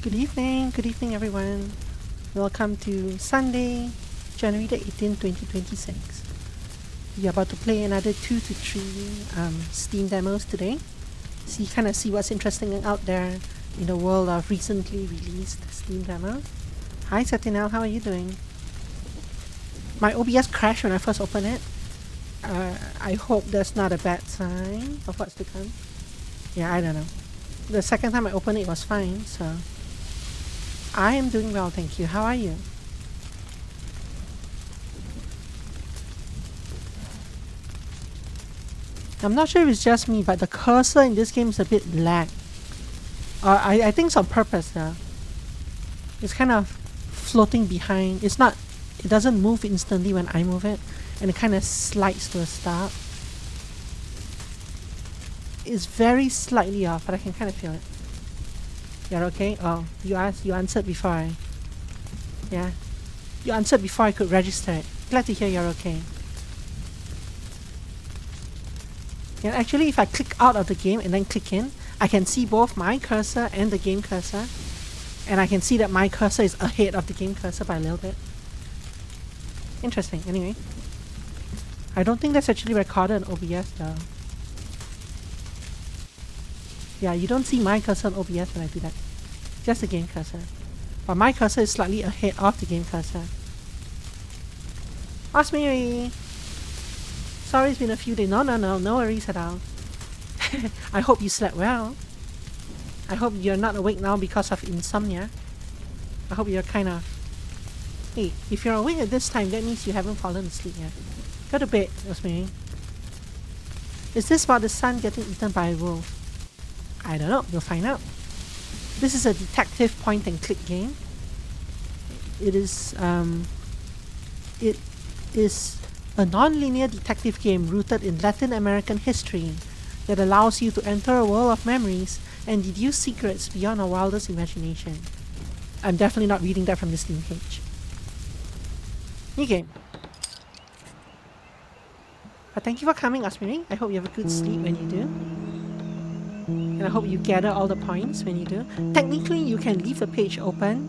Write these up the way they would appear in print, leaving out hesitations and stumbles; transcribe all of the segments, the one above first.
Good evening everyone. Welcome to Sunday, January the 18th, 2026. We are about to play another 2 to 3 Steam demos today. See what's interesting out there in the world of recently released Steam demos. Hi Satinel, how are you doing? My OBS crashed when I first opened it. I hope that's not a bad sign of what's to come. Yeah, I don't know. The second time I opened it was fine, so I am doing well, thank you. How are you? I'm not sure if it's just me, but the cursor in this game is a bit lag. I think it's on purpose. It's kind of floating behind. It doesn't move instantly when I move it, and it kind of slides to a stop. It's very slightly off, but I can kind of feel it. You're okay? Oh, you answered before you answered before I could register it. Glad to hear you're okay. And actually, if I click out of the game and then click in, I can see both my cursor and the game cursor. And I can see that my cursor is ahead of the game cursor by a little bit. Interesting, anyway. I don't think that's actually recorded on OBS though. Yeah, you don't see my cursor on OBS when I do that. Just the game cursor. But my cursor is slightly ahead of the game cursor. Osmiri! Sorry it's been a few days. No worries at all. I hope you slept well. I hope you're not awake now because of insomnia. I hope you're kind of... Hey, if you're awake at this time, that means you haven't fallen asleep yet. Go to bed, Osmiri. Is this about the sun getting eaten by a wolf? I don't know, we'll find out. This is a detective point and click game. It is a non-linear detective game rooted in Latin American history that allows you to enter a world of memories and deduce secrets beyond our wildest imagination. I'm definitely not reading that from the Steam page. New game. But thank you for coming, Osmiri. I hope you have a good sleep when you do. And I hope you gather all the points when you do. Technically, you can leave the page open.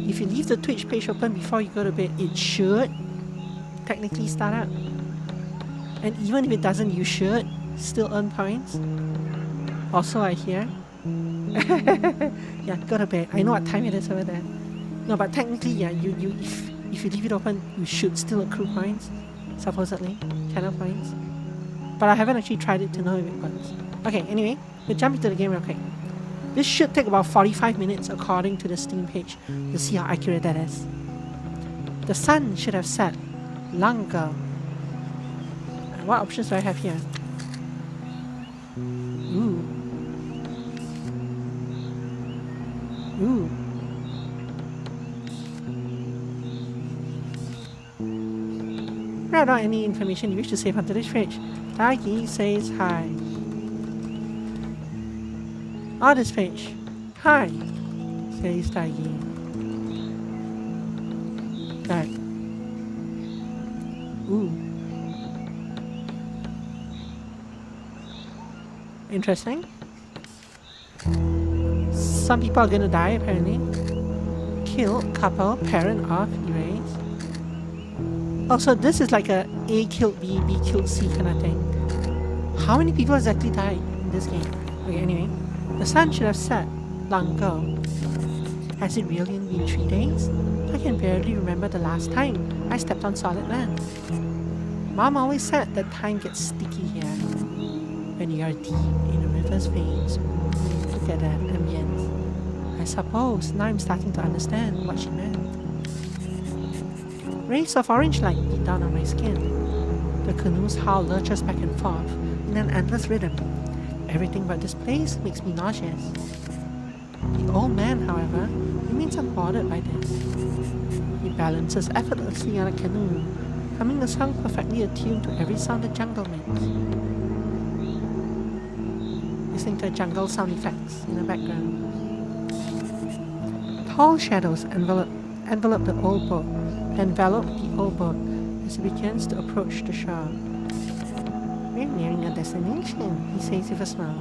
If you leave the Twitch page open before you go to bed, it should technically start up. And even if it doesn't, you should still earn points. Also, I hear. Yeah, go to bed. I know what time it is over there. No, but technically, yeah, if you leave it open, you should still accrue points. Supposedly. Channel points. But I haven't actually tried it to know if it works. Okay, anyway, we'll jump into the game real quick. This should take about 45 minutes according to the Steam page. You'll see how accurate that is. The sun should have set long ago. What options do I have here? Ooh. Write out any information you wish to save onto this page. Dagi says hi. On this page. Hi, says Dagi. Right. Ooh. Interesting. Some people are gonna die apparently. Kill couple, parent of erase. Also, this is like a A killed B, B killed C kind of thing. How many people exactly died in this game? Okay, anyway. The sun should have set long ago. Has it really been 3 days? I can barely remember the last time I stepped on solid land. Mom always said that time gets sticky here. When you are deep in a river's veins, look at that ambience. I suppose now I'm starting to understand what she meant. Rays of orange light beat down on my skin. The canoe's hull lurches back and forth in an endless rhythm. Everything about this place makes me nauseous. The old man, however, remains unbothered by this. He balances effortlessly on a canoe, humming a song perfectly attuned to every sound the jungle makes. Listening to jungle sound effects in the background. Tall shadows envelop the old boat as it begins to approach the shore. We're nearing our destination, he says with a smile.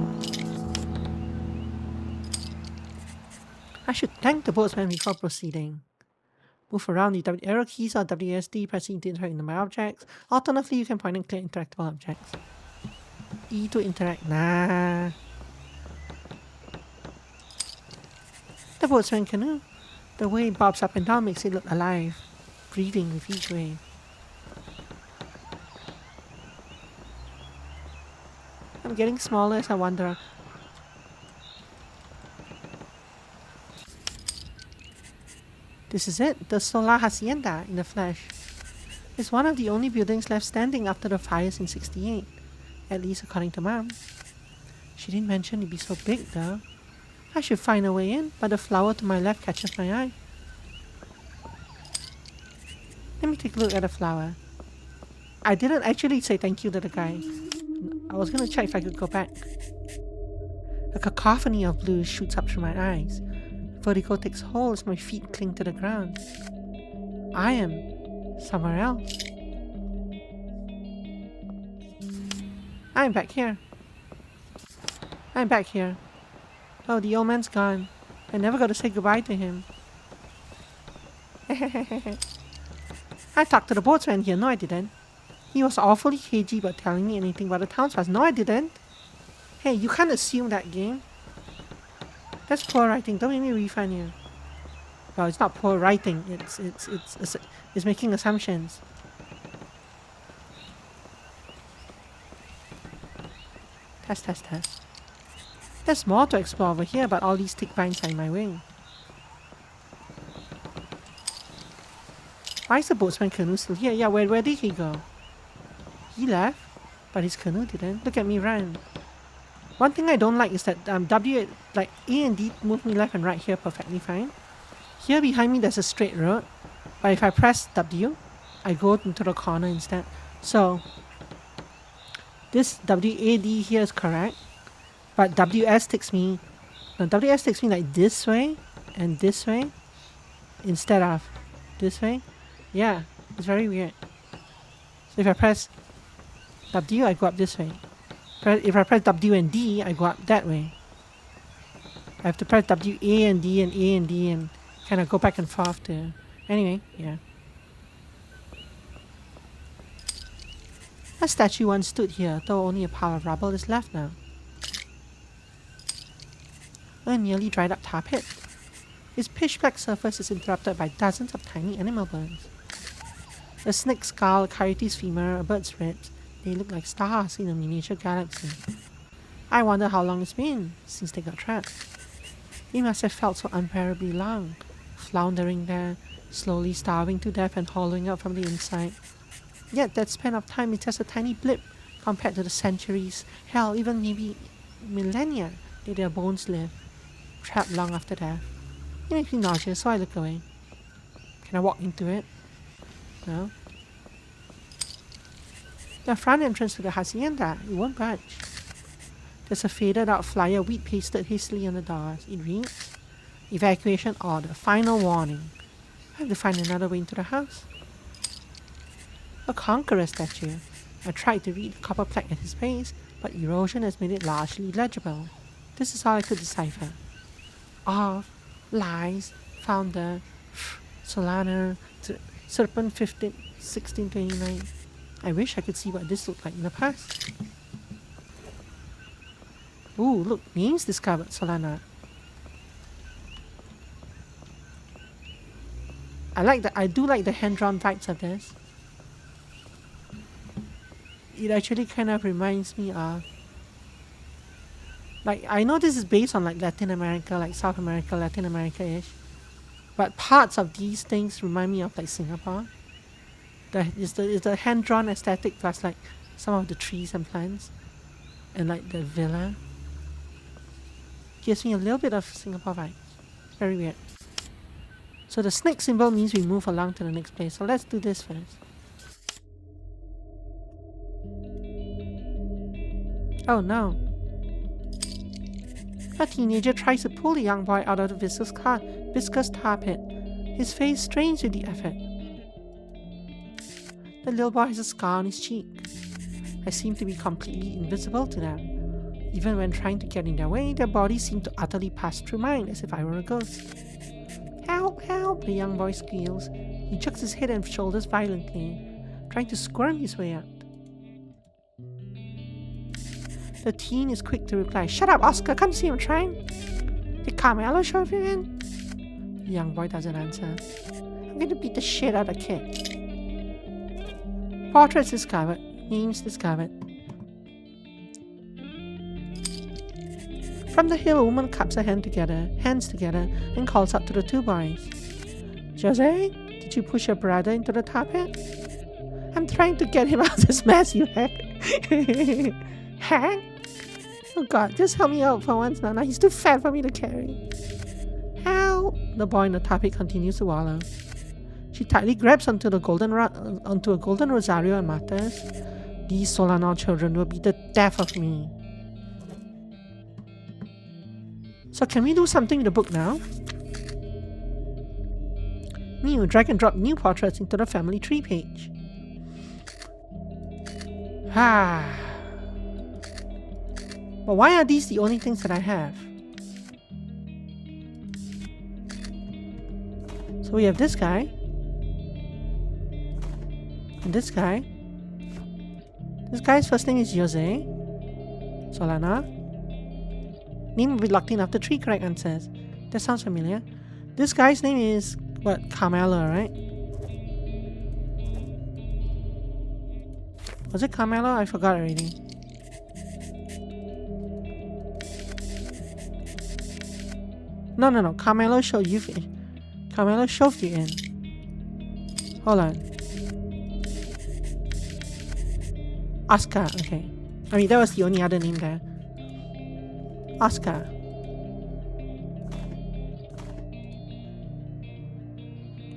I should thank the boatsman before proceeding. Move around the arrow keys or WSD, pressing to interact with my objects. Alternatively, you can point and click interactable objects. E to interact. Nah. The boatsman canoe. The way it bobs up and down makes it look alive, breathing with each wave. I'm getting smaller as I wander. This is it, the Solar Hacienda in the flesh. It's one of the only buildings left standing after the fires in '68, at least according to Mom. She didn't mention it'd be so big though. I should find a way in, but the flower to my left catches my eye. Let me take a look at the flower. I didn't actually say thank you to the guy. I was gonna check if I could go back. A cacophony of blues shoots up through my eyes. Vertigo takes hold as my feet cling to the ground. I am somewhere else. I'm back here. I'm back here. Oh, the old man's gone. I never got to say goodbye to him. I talked to the boatsman here. No, I didn't. He was awfully cagey about telling me anything about the townspath. No, I didn't. Hey, you can't assume that, game. That's poor writing. Don't make me refund you. Well, it's not poor writing. It's making assumptions. Test. There's more to explore over here, but all these thick vines are in my way. Why is the boatsman canoe still here? Yeah, where did he go? He left, but his canoe didn't. Look at me run. One thing I don't like is that A and D move me left and right here perfectly fine. Here behind me there's a straight road, but if I press W, I go into the corner instead. So this WAD here is correct, but WS takes me like this way and this way instead of this way. Yeah, it's very weird. So if I press W, I go up this way. If I press W and D, I go up that way. I have to press W, A and D and A and D and kind of go back and forth to... Anyway, yeah. A statue once stood here, though only a pile of rubble is left now. A nearly dried up tar pit. Its pitch-black surface is interrupted by dozens of tiny animal bones. A snake's skull, a coyote's femur, a bird's ribs. They look like stars in a miniature galaxy. I wonder how long it's been since they got trapped. It must have felt so unbearably long, floundering there, slowly starving to death and hollowing out from the inside. Yet that span of time is just a tiny blip compared to the centuries, hell, even maybe millennia that their bones live, trapped long after death. It makes me nauseous, so I look away. Can I walk into it? No. The front entrance to the hacienda, it won't budge. There's a faded out flyer wheat pasted hastily on the doors. It reads, "Evacuation order, final warning." I have to find another way into the house. A conqueror statue. I tried to read the copper plaque at his base, but erosion has made it largely illegible. This is all I could decipher. Of, lies, founder, Solana, Serpent 1629. I wish I could see what this looked like in the past. Ooh, look, names discovered, Solana. I do like the hand-drawn vibes of this. It actually kind of reminds me of... Like, I know this is based on like Latin America, like South America, Latin America-ish. But parts of these things remind me of like Singapore. It's the hand-drawn aesthetic plus like some of the trees and plants. And like the villa. Gives me a little bit of Singapore vibes. Very weird. So the snake symbol means we move along to the next place. So let's do this first. Oh no. A teenager tries to pull the young boy out of the viscous tar pit. His face strains with the effort. The little boy has a scar on his cheek. I seem to be completely invisible to them. Even when trying to get in their way, their bodies seem to utterly pass through mine as if I were a ghost. Help, help, the young boy squeals. He jerks his head and shoulders violently, trying to squirm his way out. The teen is quick to reply, Shut up, Oscar, can't you see I'm trying? Did Carmelo show you in? The young boy doesn't answer. I'm going to beat the shit out of the kid. Portraits discovered. Names discovered. From the hill, a woman claps her hands together, and calls out to the two boys. Jose, did you push your brother into the tar pit? I'm trying to get him out of this mess, you heck. Heck? Oh god, just help me out for once, Nana. He's too fat for me to carry. Help! The boy in the tar pit continues to wallow. She tightly grabs onto a golden rosario and mutters, These Solana children will be the death of me. So can we do something with the book now? New, drag and drop new portraits into the family tree page. But why are these the only things that I have? So we have this guy. And this guy. This guy's first name is Jose. Solana. Name will be locked in after 3 correct answers. That sounds familiar. This guy's name is, what, Carmelo, right? Was it Carmelo? I forgot already. No. Carmelo shoved you in. Hold on. Oscar, okay. I mean, that was the only other name there. Oscar.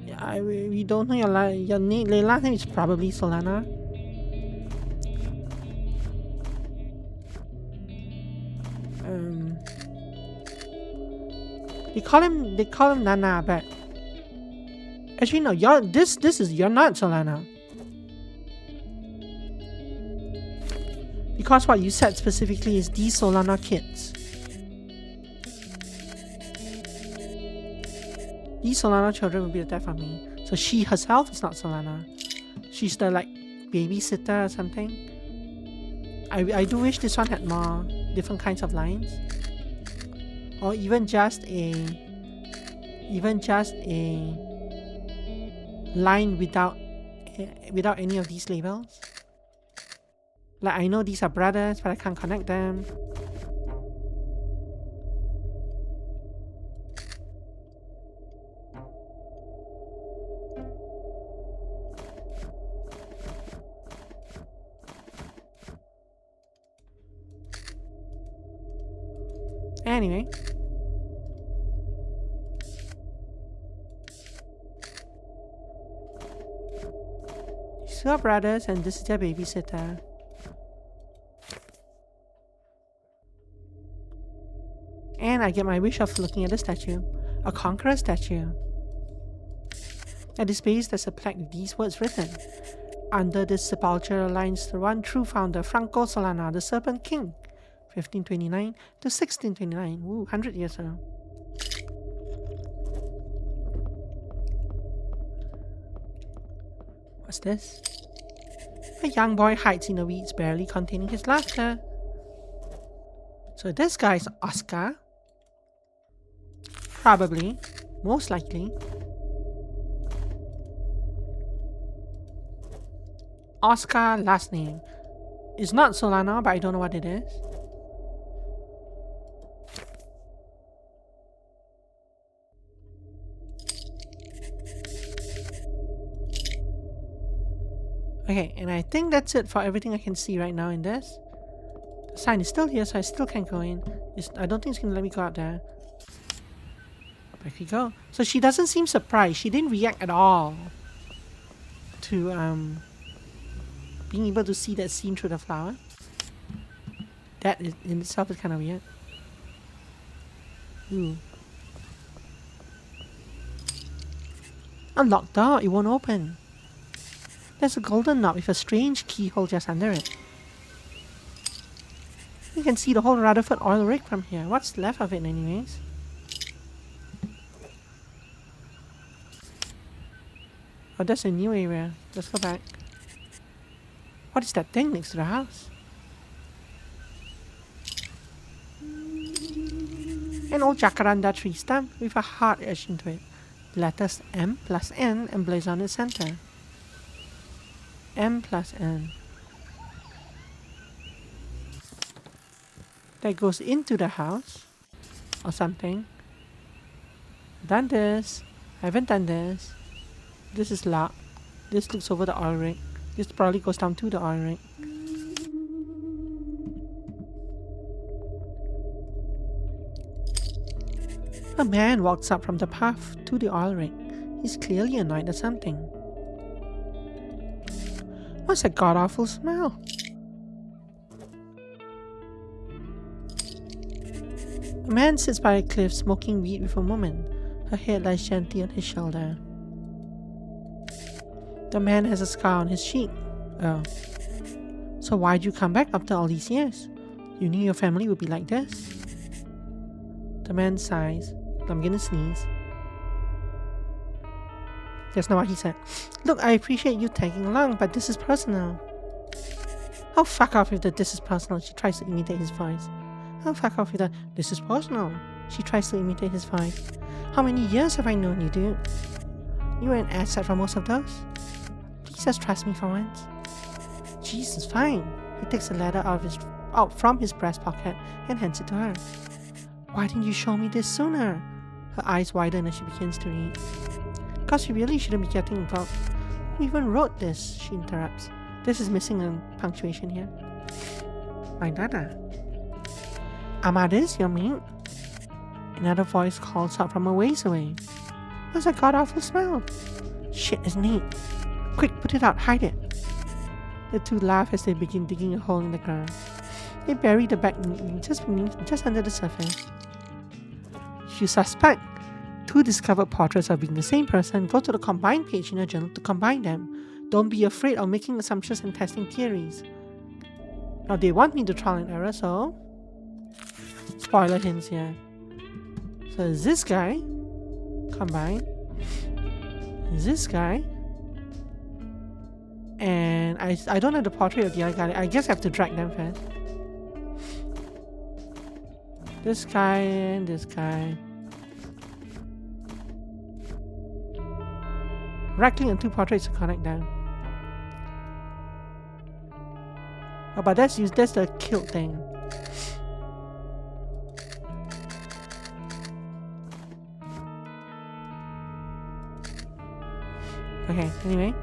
Yeah, we don't know your name. Your last name is probably Solana. They call him Nana, but actually no. You're not Solana. Because what you said specifically is these Solana kids. These Solana children will be the death of me. So she herself is not Solana. She's the like babysitter or something. I do wish this one had more different kinds of lines. Or even just a line without any of these labels. Like, I know these are brothers, but I can't connect them. Anyway. These are brothers, and this is their babysitter. And I get my wish of looking at the statue. A conqueror statue. At its base there's a plaque with these words written. Under this sepulchre lies the one true founder, Franco Solana, the Serpent King. 1529 to 1629. Ooh, 100 years ago. What's this? A young boy hides in the weeds, barely containing his laughter. So this guy's Oscar. Probably. Most likely. Oscar last name. It's not Solana, but I don't know what it is. Okay, and I think that's it for everything I can see right now in this. The sign is still here, so I still can't go in. I don't think it's gonna let me go out there. Back we go. So she doesn't seem surprised. She didn't react at all to being able to see that scene through the flower. That is, in itself is kind of weird. Ooh. Unlocked door. It won't open. There's a golden knob with a strange keyhole just under it. You can see the whole Rutherford oil rig from here. What's left of it anyways? Oh, that's a new area. Let's go back. What is that thing next to the house? An old jacaranda tree stump with a heart etched into it. The letters M plus N emblazoned on its center. M plus N. That goes into the house or something. Done this. I haven't done this. This is locked. This looks over the oil rig. This probably goes down to the oil rig. A man walks up from the path to the oil rig. He's clearly annoyed at something. What's that god-awful smell? A man sits by a cliff smoking weed with a woman. Her head lies gently on his shoulder. The man has a scar on his cheek. Oh. So why'd you come back after all these years? You knew your family would be like this? The man sighs. I'm gonna sneeze. That's not what he said. Look, I appreciate you tagging along, but this is personal. Oh, fuck off with the this is personal. She tries to imitate his voice. Oh, fuck off with the this is personal. She tries to imitate his voice. How many years have I known you, dude? You were an asset for most of those. Please just trust me for once. Jesus, fine. He takes a letter out from his breast pocket and hands it to her. Why didn't you show me this sooner? Her eyes widen as she begins to read. Because you really shouldn't be getting involved. Who even wrote this? She interrupts. This is missing a punctuation here. My dada. Amadis, you mean? Another voice calls out from a ways away. What's that god-awful smell? Shit, it's neat. Quick, put it out, hide it. The two laugh as they begin digging a hole in the ground. They bury the bag neatly, just under the surface. You suspect two discovered portraits of being the same person. Go to the combine page in your journal to combine them. Don't be afraid of making assumptions and testing theories. Now they want me to trial and error, so spoiler hints here. So is this guy combine? Is this guy? And I don't have the portrait of the other guy. I guess I have to drag them first. This guy and this guy. Right click on two portraits to connect them. Oh, but that's the kilt thing. Okay, anyway.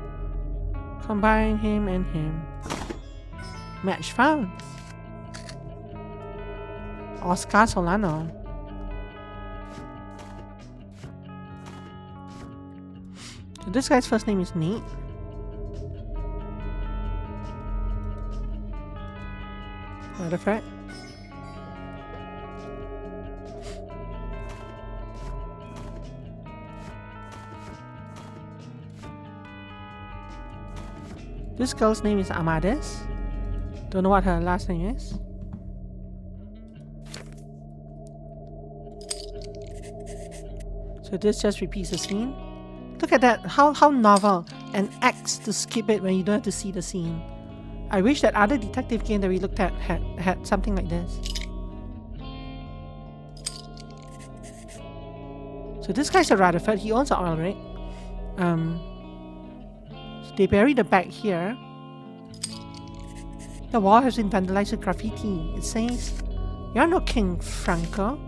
Combine him and him. Match found. Oscar Solano. So this guy's first name is Nate. Matter of fact. This girl's name is Amadis. Don't know what her last name is. So this just repeats the scene. Look at that, how novel, and X to skip it when you don't have to see the scene. I wish that other detective game that we looked at had something like this. So this guy's a Rutherford, he owns an oil rig. So they bury the bag here. The wall has been vandalized with graffiti. It says, "You're no King Franco."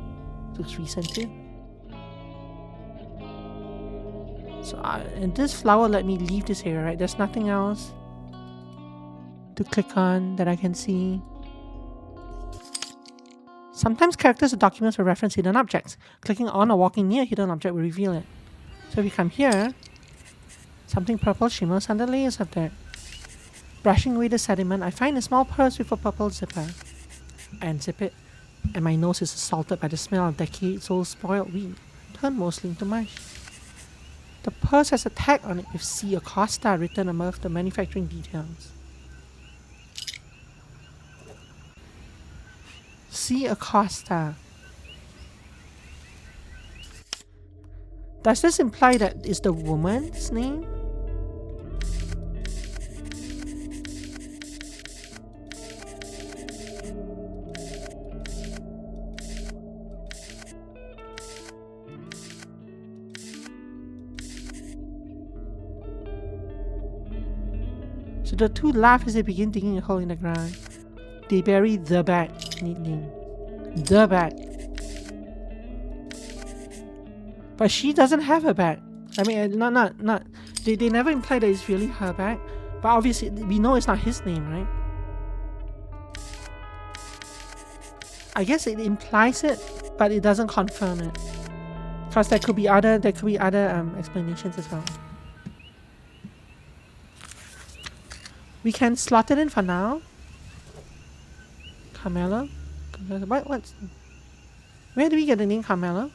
Looks recent too. So, and this flower let me leave this area, right? There's nothing else to click on that I can see. Sometimes characters or documents will reference hidden objects. Clicking on or walking near a hidden object will reveal it. So if we come here, something purple shimmers under layers of dirt. Brushing away the sediment, I find a small purse with a purple zipper. I unzip it, and my nose is assaulted by the smell of decades-old spoiled weed, turned mostly into mush. The purse has a tag on it with C. Acosta written above the manufacturing details. C. Acosta. Does this imply that it's the woman's name? So the two laugh as they begin digging a hole in the ground. They bury the bag neatly. The bag. But she doesn't have a bag. I mean, not. They never imply that it's really her bag. But obviously, we know it's not his name, right? I guess it implies it, but it doesn't confirm it. Because there could be other explanations as well. We can slot it in for now. Carmelo? What's... Where do we get the name Carmelo?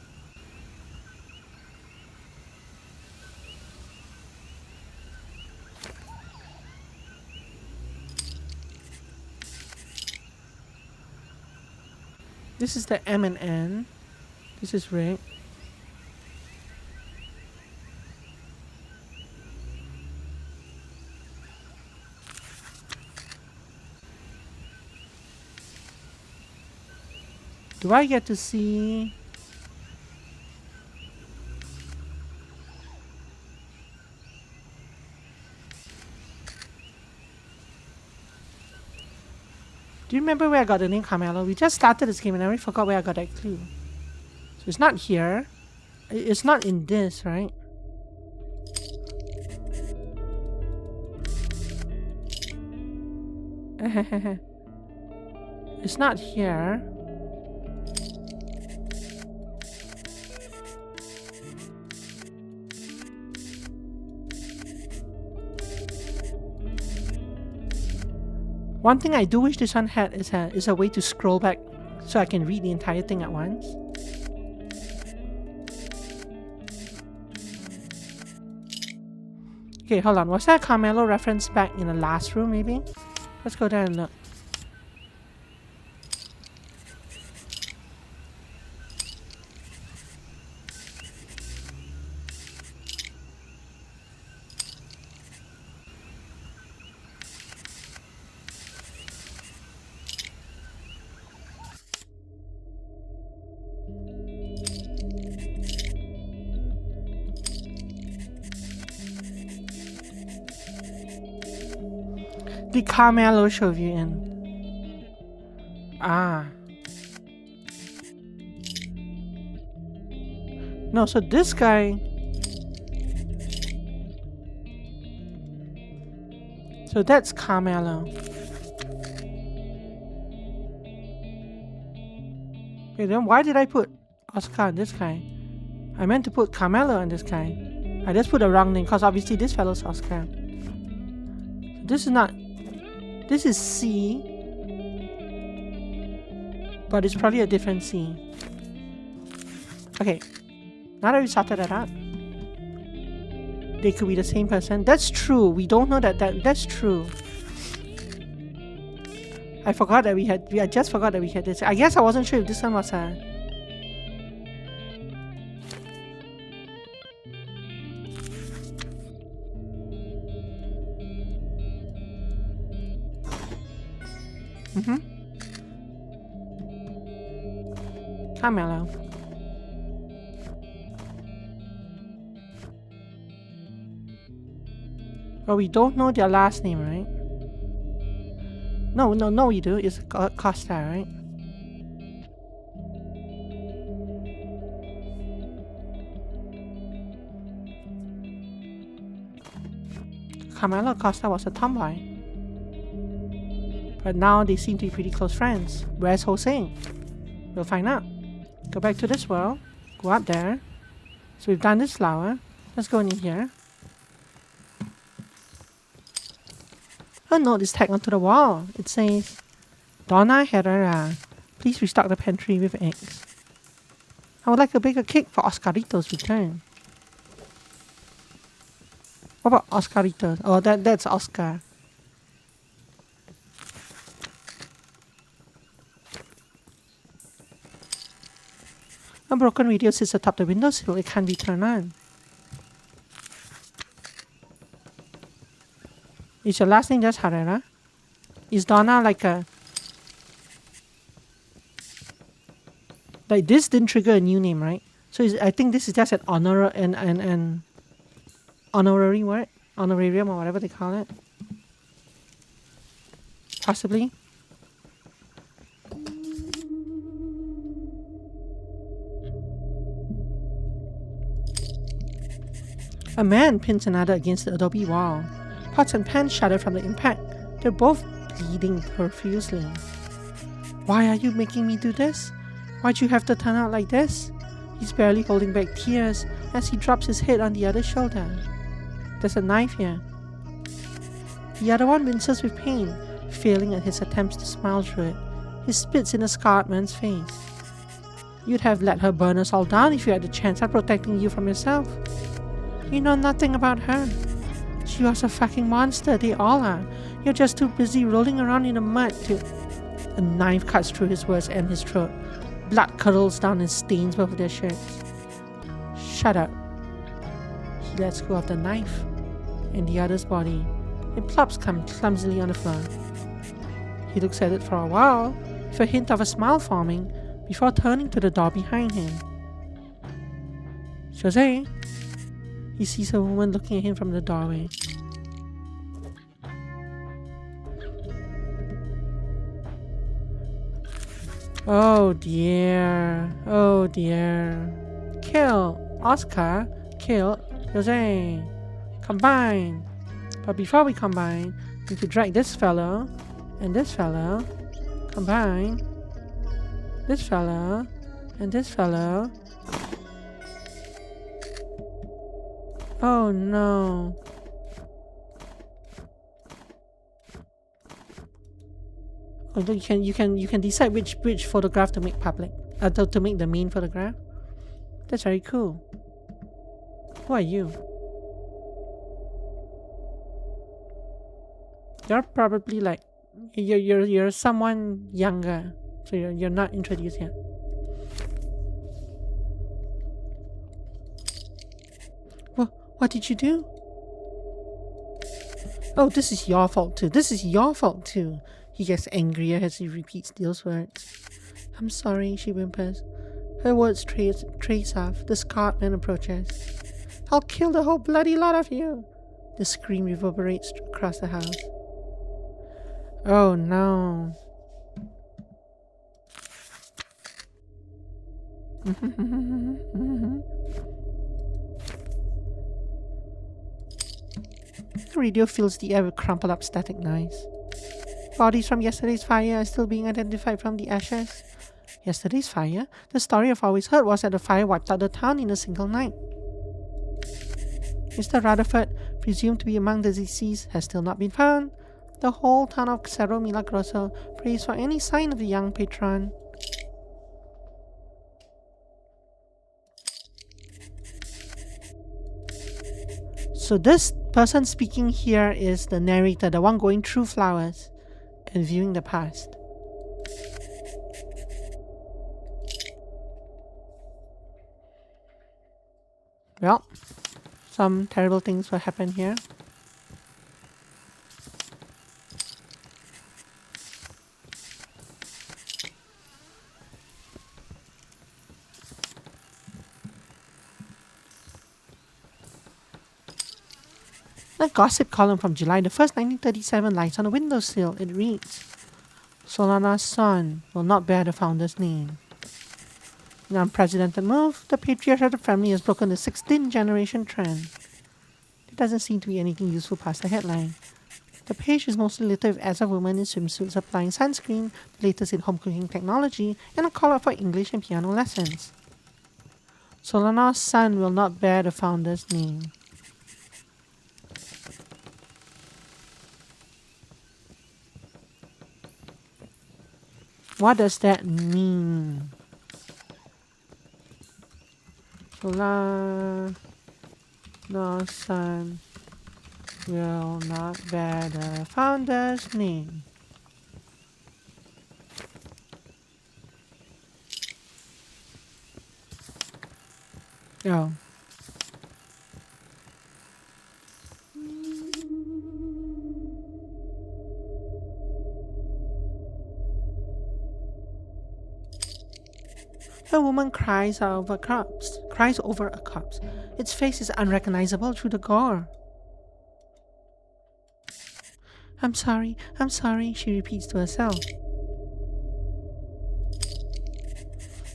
This is the M and N. This is Rick. Do I get to see... Do you remember where I got the name Carmelo? We just started this game and I already forgot where I got that clue. So it's not here. It's not in this, right? It's not here. One thing I do wish this one had is a way to scroll back so I can read the entire thing at once. Okay, hold on. Was that a Carmelo reference back in the last room, maybe? Let's go there and look. The Carmelo show you in. Ah. No, so this guy. So that's Carmelo. Okay, then why did I put Oscar on this guy? I meant to put Carmelo on this guy. I just put the wrong name because obviously this fellow's Oscar. So this is not. This is C, but it's probably a different C. Okay, now that we sorted that out, they could be the same person. That's true. We don't know that's true. I forgot that I just forgot that we had this. I guess I wasn't sure if this one was a... Carmelo. But we don't know their last name, right? No, we do. It's Costa, right? Carmelo Costa was a tomboy. But now they seem to be pretty close friends. Where's Jose? We'll find out. Go back to this world. Go up there. So we've done this flower. Let's go in here. A note is tagged onto the wall. It says, Donna Herrera, please restock the pantry with eggs. I would like to bake a cake for Oscarito's return. What about Oscarito? Oh, that's Oscar. A broken radio sits atop the windowsill. It can't be turned on. Is your last name just Herrera? Is Donna like a... Like this didn't trigger a new name, right? So I think this is just an an honorary word? Honorarium or whatever they call it. Possibly. A man pins another against the adobe wall. Pots and pans shatter from the impact. They're both bleeding profusely. Why are you making me do this? Why'd you have to turn out like this? He's barely holding back tears as he drops his head on the other's shoulder. There's a knife here. The other one winces with pain, failing at his attempts to smile through it. He spits in the scarred man's face. You'd have let her burn us all down if you had the chance at protecting you from yourself. You know nothing about her. She was a fucking monster, they all are. You're just too busy rolling around in the mud to... A knife cuts through his words and his throat. Blood curdles down and stains both of their shirts. Shut up. He lets go of the knife and the other's body. It plops clumsily on the floor. He looks at it for a while, with a hint of a smile forming, before turning to the door behind him. Jose? He sees a woman looking at him from the doorway. Oh dear. Oh dear. Kill. Oscar. Kill. Jose. Combine. But before we combine, we need to drag this fellow and this fellow. Combine. This fellow and this fellow. Oh no. Oh, you can decide which photograph to make public. To make the main photograph. That's very cool. Who are you? You're probably like you're someone younger, so you're not introduced yet. What did you do? Oh, this is your fault too. This is your fault too. He gets angrier as he repeats those words. I'm sorry, she whimpers. Her words trace off. The scarred man approaches. I'll kill the whole bloody lot of you. The scream reverberates across the house. Oh no. The radio fills the air with crumpled up static noise. Bodies from yesterday's fire are still being identified from the ashes. Yesterday's fire? The story I've always heard was that the fire wiped out the town in a single night. Mr. Rutherford, presumed to be among the deceased, has still not been found. The whole town of Cerro Milagroso prays for any sign of the young patron. So this person speaking here is the narrator, the one going through flowers and viewing the past. Well, some terrible things will happen here. A gossip column from July the 1st, 1937 lies on the windowsill. It reads, Solana's son will not bear the founder's name. In an unprecedented move, the patriarch family has broken the 16th generation trend. There doesn't seem to be anything useful past the headline. The page is mostly littered with ads of women in swimsuits applying sunscreen, the latest in home cooking technology, and a call out for English and piano lessons. Solana's son will not bear the founder's name. What does that mean? Solana's son will not bear the founder's name. Oh. A woman cries over a corpse. Its face is unrecognizable through the gore. I'm sorry, she repeats to herself.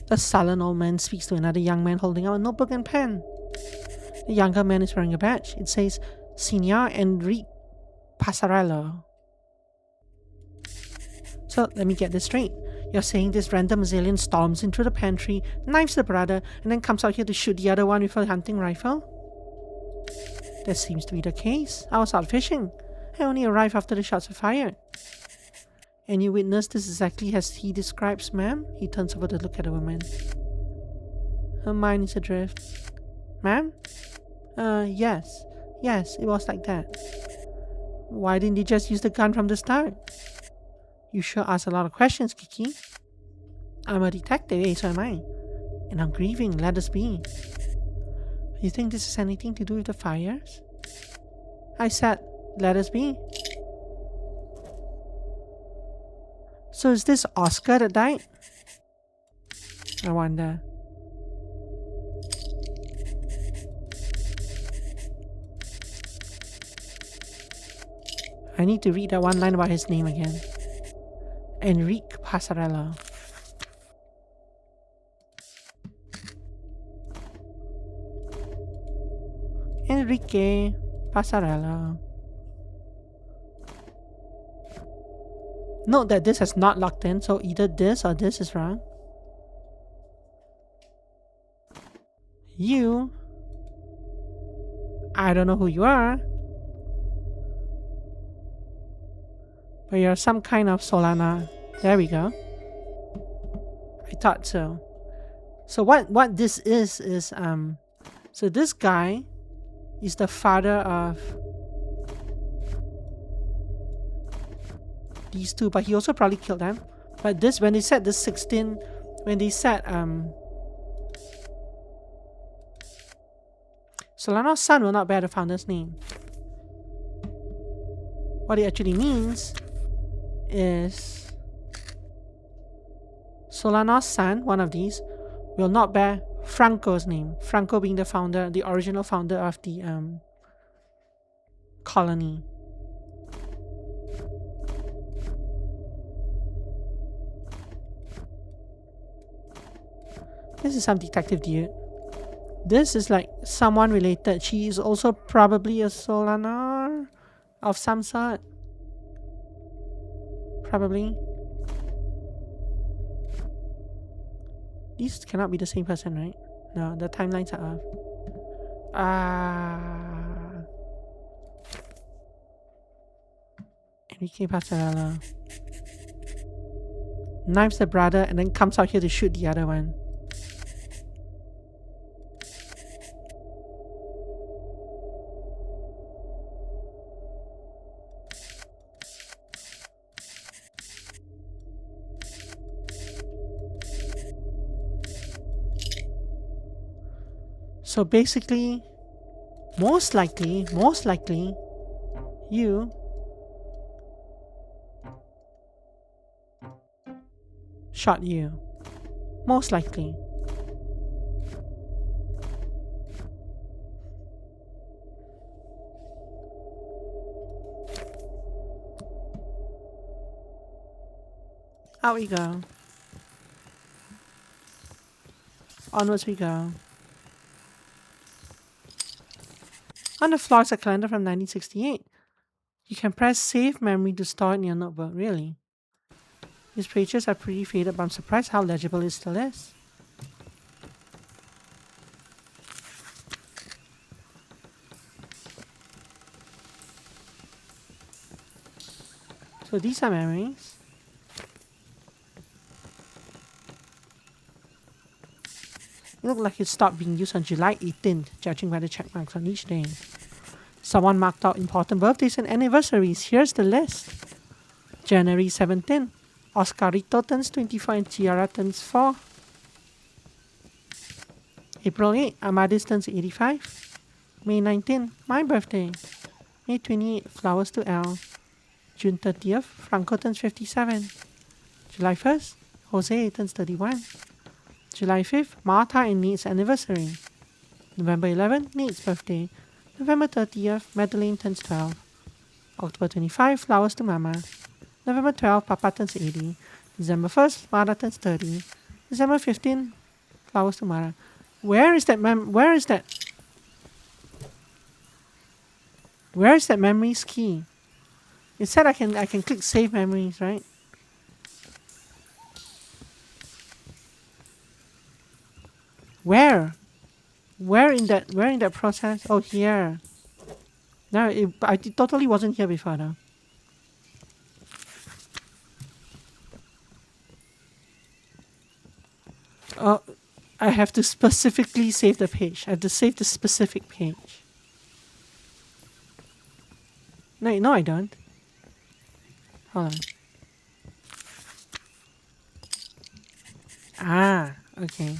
The sullen old man speaks to another young man holding out a notebook and pen. The younger man is wearing a badge. It says, Signor Enrique Passarello. So, let me get this straight. You're saying this random alien storms into the pantry, knives the brother, and then comes out here to shoot the other one with a hunting rifle? That seems to be the case. I was out fishing. I only arrived after the shots were fired. And you witnessed this exactly as he describes, ma'am? He turns over to look at the woman. Her mind is adrift. Ma'am? Yes. Yes, it was like that. Why didn't you just use the gun from the start? You sure ask a lot of questions, Kiki. I'm a detective, so am I. And I'm grieving, let us be. You think this has anything to do with the fires? I said, let us be. So is this Oscar that died? I wonder. I need to read that one line about his name again. Enrique Passarello. Enrique Passarello. Note that this has not locked in, so either this or this is wrong. You. I don't know who you are. But you're some kind of Solana. There we go. I thought so. So what this is so this guy is the father of these two, but he also probably killed them. But this, when they said this 16, when they said Solano's son will not bear the founder's name. What it actually means is Solano's son, one of these, will not bear Franco's name. Franco being the founder, the original founder of the colony. This is some detective dude. This is like someone related. She is also probably a Solanar of some sort. Probably. These cannot be the same person, right? No, the timelines are off. Enrique Passarello knives the brother and then comes out here to shoot the other one. So basically, most likely, you shot you. Most likely. Out we go. Onwards we go. On the floor is a calendar from 1968. You can press save memory to store it in your notebook, really. These pages are pretty faded, but I'm surprised how legible it still is. So these are memories. It looked like it stopped being used on July 18th, judging by the check marks on each day. Someone marked out important birthdays and anniversaries. Here's the list. January 17th, Oscarito turns 24 and Tiara turns 4. April 8, Amadis turns 85. May 19, my birthday. May 28, flowers to L. June 30th, Franco turns 57. July 1st, Jose turns 31. July 5th, Martha and Nate's anniversary. November 11th, Nate's birthday. November 30th, Madeline turns 12. October 25, flowers to Mama. November 12, Papa turns 80. December 1st, Mara turns 30. December 15, flowers to Mara. Where is that memories key? It said I can click save memories, right? Where in that process? Oh, here. No, it totally wasn't here before though. Oh, I have to specifically save the page. I have to save the specific page. No, I don't. Hold on. Ah, okay.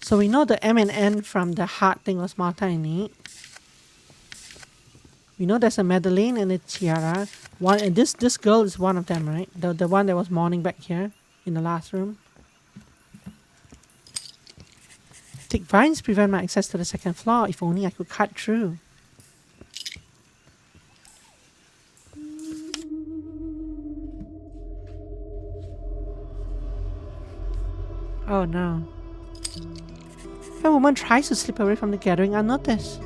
So we know the M and N from the heart thing was Martha and Nate. We know there's a Madeleine and a Tiara. One and this girl is one of them, right? The one that was mourning back here in the last room. Thick vines prevent my access to the second floor. If only I could cut through. Oh no. A woman tries to slip away from the gathering unnoticed.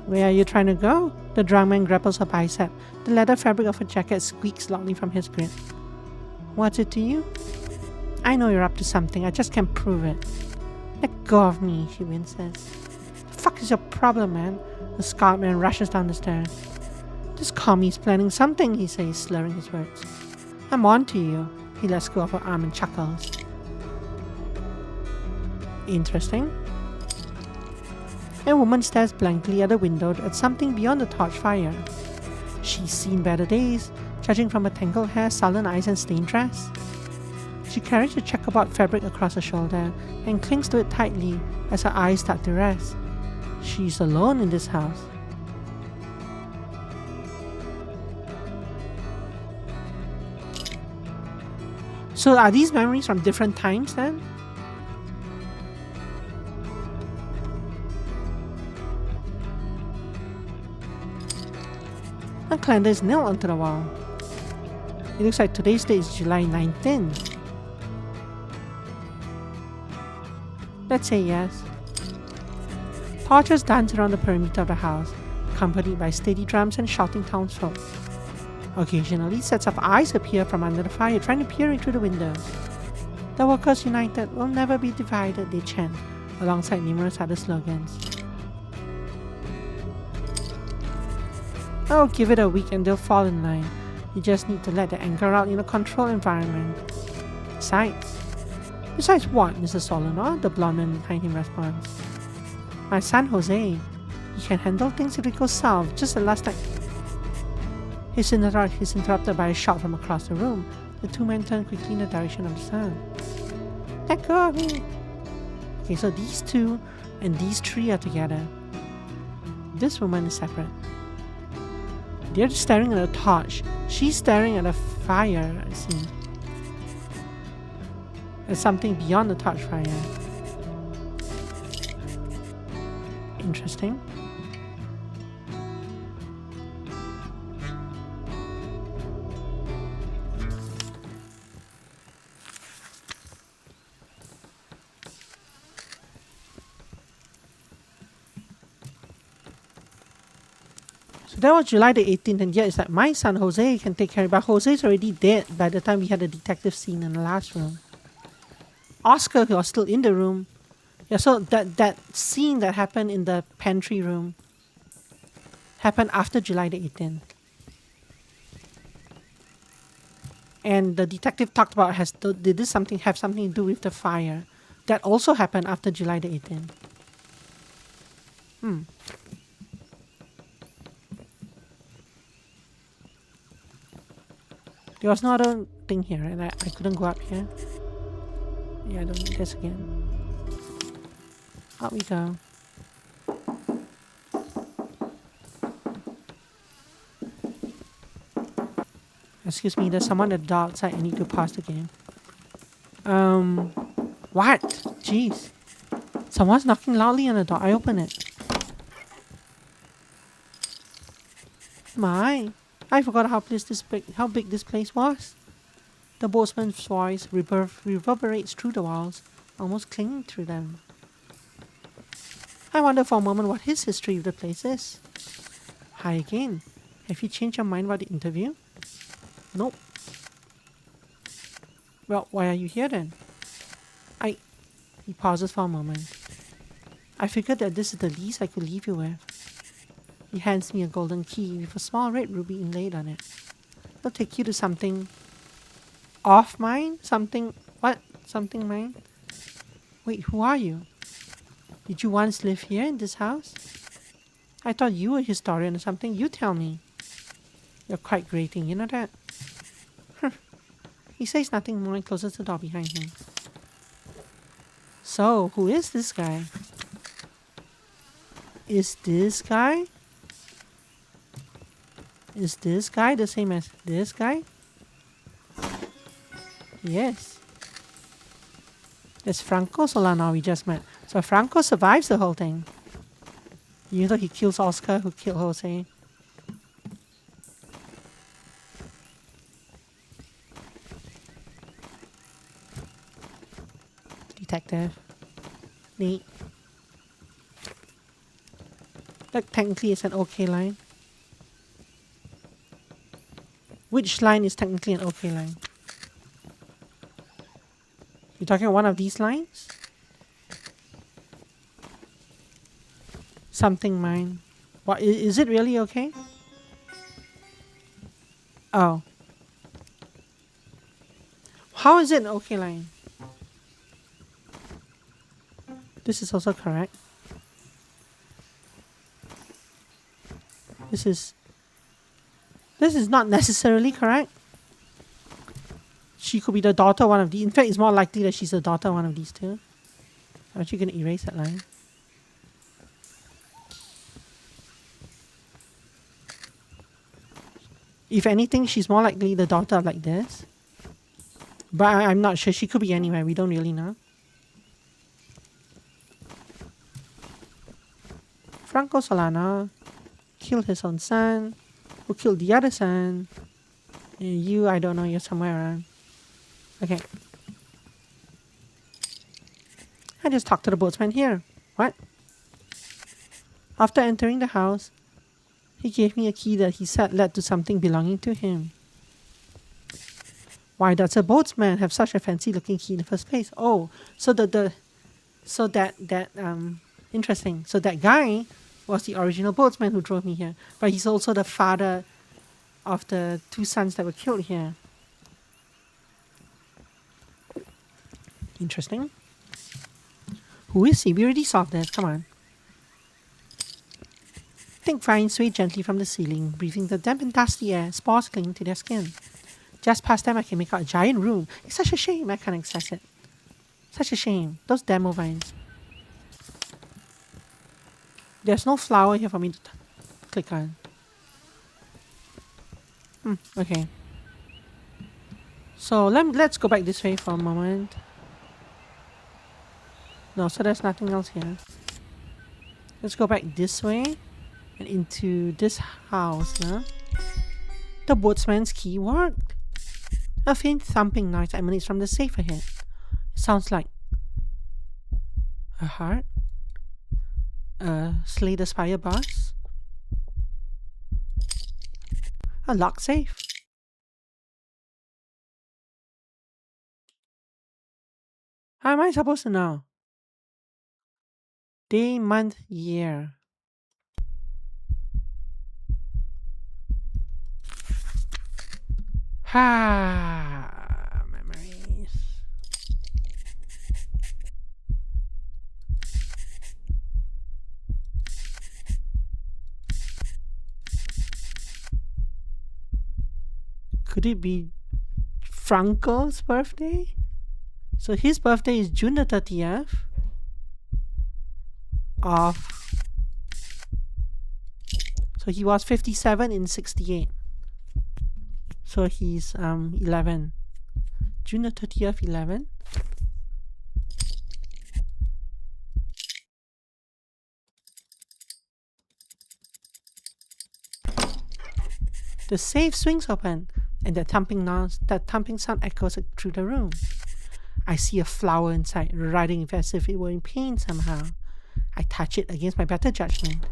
Where are you trying to go? The drunk man grapples her bicep. The leather fabric of her jacket squeaks loudly from his grip. What's it to you? I know you're up to something. I just can't prove it. Let go of me, she winces. The fuck is your problem, man? The scarred man rushes down the stairs. This commie's planning something, he says, slurring his words. I'm on to you. He lets go of her arm and chuckles. Interesting. A woman stares blankly at a window at something beyond the torch fire. She's seen better days, judging from her tangled hair, sullen eyes, and stained dress. She carries a checkerboard fabric across her shoulder and clings to it tightly as her eyes start to rest. She's alone in this house. So are these memories from different times then? A calendar is nailed onto the wall. It looks like today's date is July 19th. Let's say yes. Torches dance around the perimeter of the house, accompanied by steady drums and shouting townsfolk. Occasionally, sets of eyes appear from under the fire, trying to peer in through the windows. The Workers United will never be divided, they chant, alongside numerous other slogans. Oh, give it a week and they'll fall in line. You just need to let the anger out in a controlled environment. Besides what, Mrs. Solonor? The blonde man behind him responds. My son Jose. He can handle things if it goes south, just the last time. He's interrupted by a shout from across the room. The two men turn quickly in the direction of the sound. Let go of me! Okay, so these two and these three are together. This woman is separate. They're staring at a torch. She's staring at a fire, I see. There's something beyond the torch fire. Interesting. So that was July the 18th, and yet it's like my son Jose can take care of it, but Jose's already dead by the time we had the detective scene in the last room. Oscar, who was still in the room. Yeah, so that scene that happened in the pantry room happened after July the 18th. And the detective talked about did this have something to do with the fire? That also happened after July the 18th. There was no other thing here, and I couldn't go up here. Yeah, I don't need this again. Up we go. Excuse me, there's someone at the door outside. I need to pause the game. What? Jeez. Someone's knocking loudly on the door. I open it. My, I forgot how big this place was. The boatman's voice reverberates through the walls, almost clinging through them. I wonder for a moment what his history of the place is. Hi again. Have you changed your mind about the interview? Nope. Well, why are you here then? He pauses for a moment. I figured that this is the least I could leave you with. He hands me a golden key with a small red ruby inlaid on it. It'll take you to something off mine? Something... what? Something mine? Wait, who are you? Did you once live here in this house? I thought you were a historian or something. You tell me. You're quite grating, you know that? He says nothing more and closes the door behind him. So, who is this guy? Is this guy the same as this guy? Yes. It's Franco Solano we just met. So Franco survives the whole thing. Even though he kills Oscar, who killed Jose. Detective. Neat. That technically is an okay line. Which line is technically an okay line? You're talking about one of these lines? Something mine. What, is it really okay? Oh. How is it an okay line? This is also correct. This is not necessarily correct. She could be the daughter of one of these. In fact, it's more likely that she's the daughter of one of these two. I'm actually going to erase that line. If anything, she's more likely the daughter of like this. But I'm not sure. She could be anywhere. We don't really know. Franco Solano killed his own son, who killed the other son. And you, I don't know, you're somewhere around. Okay. I just talked to the boatsman here. What? After entering the house, he gave me a key that he said led to something belonging to him. Why does a boatsman have such a fancy looking key in the first place? Oh, so interesting. So that guy was the original boatsman who drove me here. But he's also the father of the two sons that were killed here. Interesting. Who is he? We already solved this. Come on. Think vines sway gently from the ceiling, breathing the damp and dusty air, spores clinging to their skin. Just past them, I can make out a giant room. It's such a shame I can't access it. Such a shame. Those demo vines. There's no flower here for me to click on. Okay. So let's go back this way for a moment. No, so there's nothing else here. Let's go back this way and into this house. Huh? The boatsman's key worked. A faint thumping noise emanates from the safe ahead. It sounds like a heart. Slay the Spire boss. A locked safe. How am I supposed to know? Day, month, year. Memories. Could it be Franco's birthday? So his birthday is June the 30th of... So he was 57 in 68. So he's 11. June the 30th, 11. The safe swings open, and that thumping sound echoes through the room. I see a flower inside, writhing as if it were in pain somehow. I touch it against my better judgment.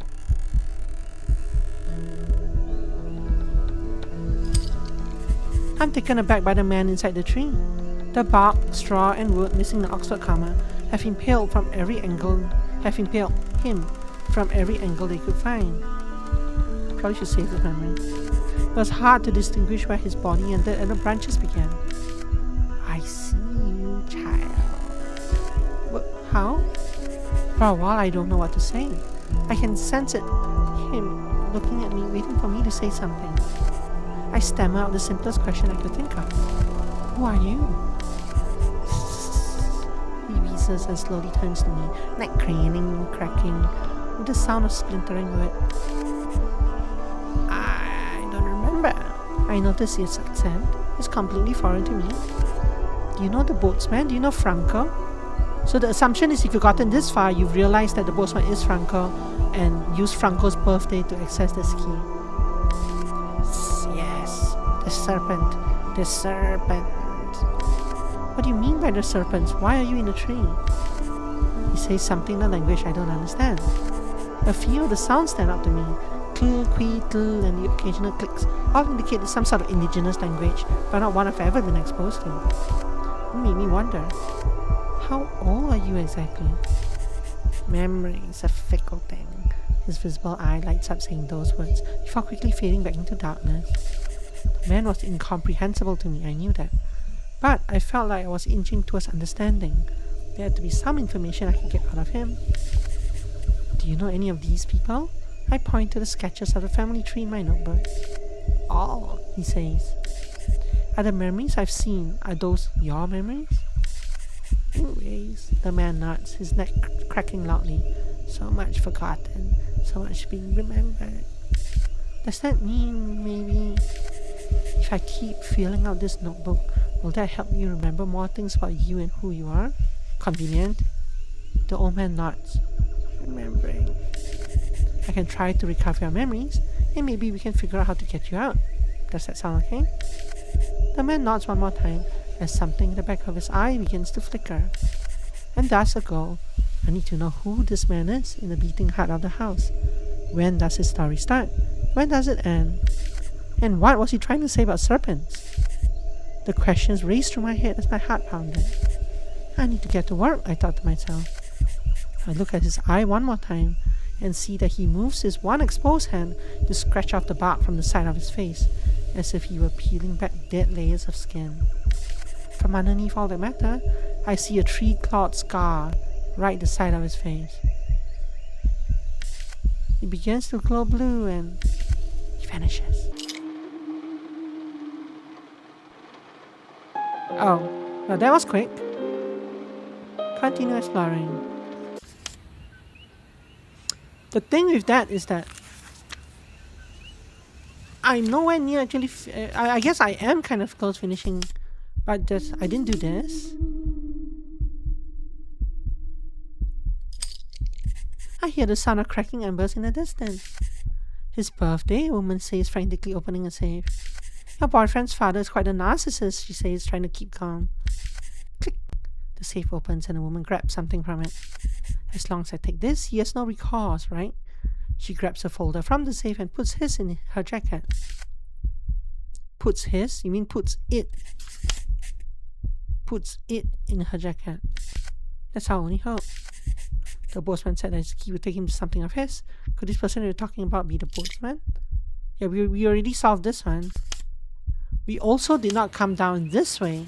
I'm taken aback by the man inside the tree. The bark, straw, and wood, missing the Oxford comma, have impaled him from every angle they could find. Probably should save this memory. It was hard to distinguish where his body ended and the branches began. I see you, child. But how? For a while I don't know what to say. I can sense it, him looking at me, waiting for me to say something. I stammer out the simplest question I could think of. Who are you? He wheezes and slowly turns to me, neck craning, cracking, with the sound of splintering wood. I don't remember. I notice his accent is completely foreign to me. Do you know the boatsman? Do you know Franco? So the assumption is if you've gotten this far, you've realized that the boatsman is Franco and used Franco's birthday to access the ski. Yes, the serpent. The serpent. What do you mean by the serpents? Why are you in a tree? He says something in a language I don't understand. A few of the sounds stand out to me. Kl, qui, tl, and the occasional clicks all indicate it's some sort of indigenous language, but not one I've ever been exposed to. It made me wonder, how old are you exactly? Memory is a fickle thing. His visible eye lights up saying those words, before quickly fading back into darkness. The man was incomprehensible to me, I knew that. But I felt like I was inching towards understanding. There had to be some information I could get out of him. Do you know any of these people? I point to the sketches of the family tree in my notebook. All, he says. Are the memories I've seen, are those your memories? Anyways, the man nods, his neck cracking loudly. So much forgotten, so much being remembered. Does that mean maybe if I keep filling out this notebook, will that help you remember more things about you and who you are? Convenient? The old man nods. Remembering. I can try to recover your memories, and maybe we can figure out how to get you out. Does that sound okay? The man nods one more time, as something in the back of his eye begins to flicker. And thus a goal. I need to know who this man is in the beating heart of the house. When does his story start? When does it end? And what was he trying to say about serpents? The questions raced through my head as my heart pounded. I need to get to work, I thought to myself. I look at his eye one more time and see that he moves his one exposed hand to scratch off the bark from the side of his face, as if he were peeling back dead layers of skin. From underneath all that matter, I see a tree-clawed scar right the side of his face. It begins to glow blue and he vanishes. Oh, well that was quick. Continue exploring. The thing with that is that I'm nowhere near actually. I guess I am kind of close finishing, but just I didn't do this. I hear the sound of cracking embers in the distance. His birthday, a woman says, frantically opening a safe. Your boyfriend's father is quite a narcissist, she says, trying to keep calm. Click. The safe opens and the woman grabs something from it. As long as I take this, he has no recourse, right? She grabs a folder from the safe and puts his in her jacket. Puts his? You mean puts it? Puts it in her jacket. That's our only hope. The boatsman said that he would take him to something of his. Could this person we were talking about be the boatsman? Yeah, we already solved this one. We also did not come down this way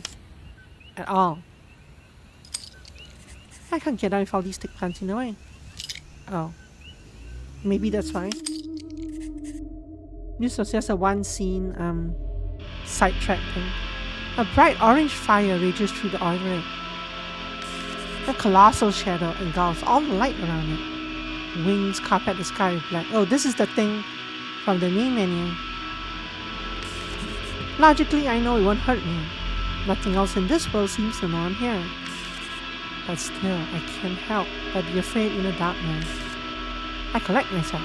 at all. I can't get down with all these thick plants in the way. Oh. Maybe that's why. This was just a one scene sidetrack thing. A bright orange fire rages through the oil rig. A colossal shadow engulfs all the light around it. Wings carpet the sky with black. Oh, this is the thing from the main menu. Logically, I know it won't hurt me. Nothing else in this world seems to know I'm here. But still, I can't help but be afraid in the darkness. I collect myself.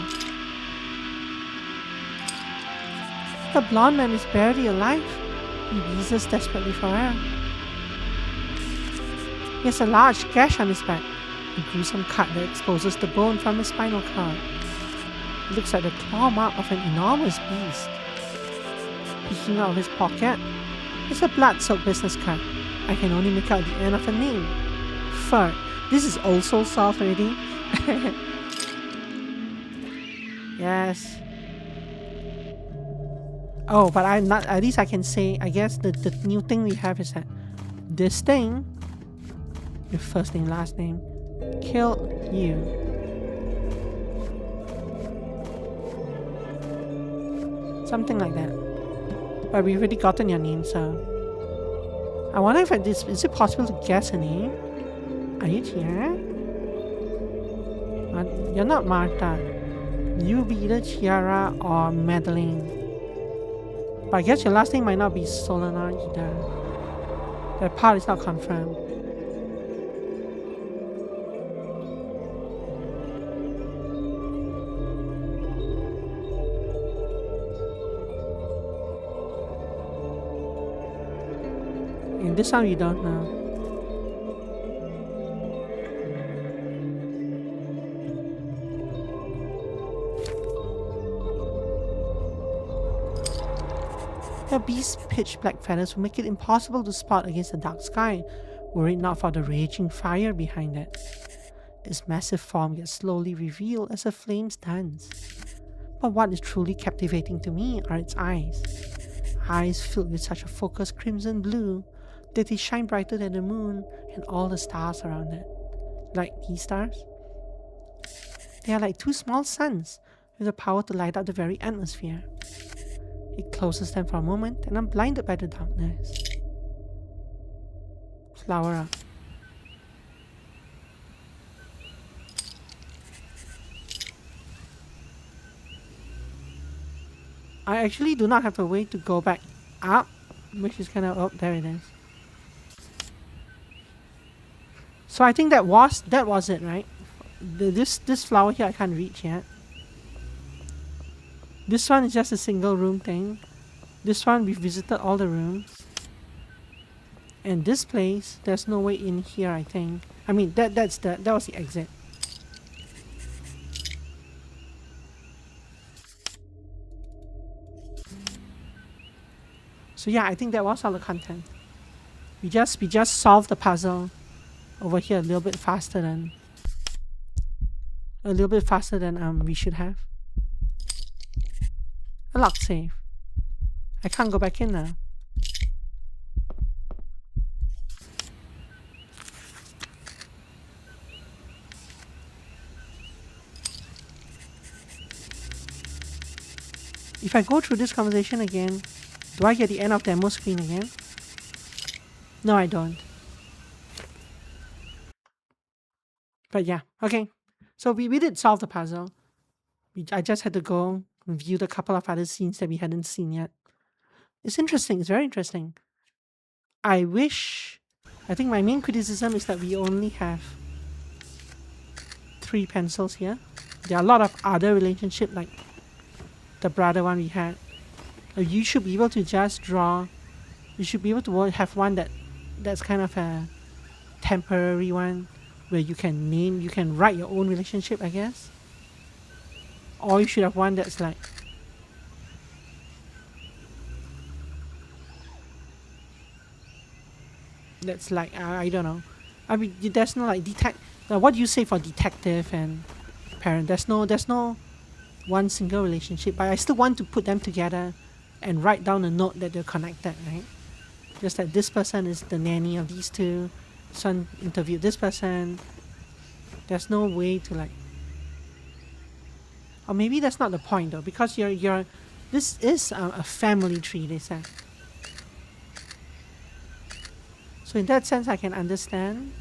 The blonde man is barely alive. He wheezes desperately for air. He has a large gash on his back, a gruesome cut that exposes the bone from his spinal cord. It looks like the claw mark of an enormous beast. Peeking out of his pocket is a blood-soaked business card. I can only make out the end of a name. Fur. This is also solved already. Yes. Oh, but I'm not. At least I can say. I guess the new thing we have is that this thing, your first name, last name, killed you. Something like that. But we've already gotten your name, so I wonder if is it possible to guess a name? Are you here? You're not Martha. You'll be either Chiara or Madeline. But I guess your last name might not be Solana either. That part is not confirmed. And this one we don't know. The beast's pitch black feathers will make it impossible to spot against the dark sky, were it not for the raging fire behind it. Its massive form gets slowly revealed as the flames dance. But what is truly captivating to me are its eyes. Eyes filled with such a focused crimson blue that they shine brighter than the moon and all the stars around it. Like these stars? They are like two small suns with the power to light up the very atmosphere. It closes them for a moment and I'm blinded by the darkness. Flower up. I actually do not have a way to go back up, which is kind of, oh, there it is. So I think that was it, right? This flower here I can't reach yet. This one is just a single room thing. This one we visited all the rooms. And this place, there's no way in here, I think. I mean, that was the exit. So yeah, I think that was all the content. We just solved the puzzle over here a little bit faster than we should have. A lock save. I can't go back in now. If I go through this conversation again, do I get the end of demo screen again? No, I don't. But yeah, okay. So we did solve the puzzle. I just had to go and view the couple of other scenes that we hadn't seen yet. It's interesting. It's very interesting. I think my main criticism is that we only have 3 pencils here. There are a lot of other relationships, like the brother one we had. You should be able to just draw. You should be able to have one that's kind of a temporary one, where you can write your own relationship, I guess. Or you should have one that's like I don't know. I mean, there's no like what do you say for detective and parent? There's no one single relationship, but I still want to put them together and write down a note that they're connected, right? Just that this person is the nanny of these two. Son interviewed this person. There's no way to like. Or maybe that's not the point though, because this is a family tree, they said. So in that sense, I can understand.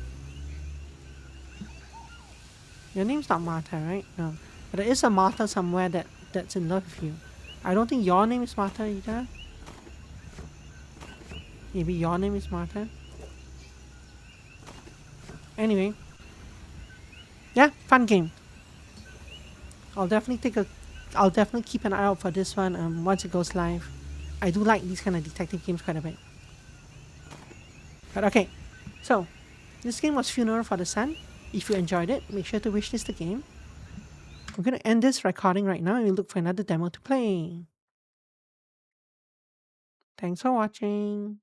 Your name's not Martha, right? No. But there is a Martha somewhere that's in love with you. I don't think your name is Martha either. Maybe your name is Martha. Anyway. Yeah, fun game. I'll definitely keep an eye out for this one once it goes live. I do like these kind of detective games quite a bit. But okay. So, this game was Funeral for the Sun. If you enjoyed it, make sure to wishlist the game. I'm going to end this recording right now and we'll look for another demo to play. Thanks for watching.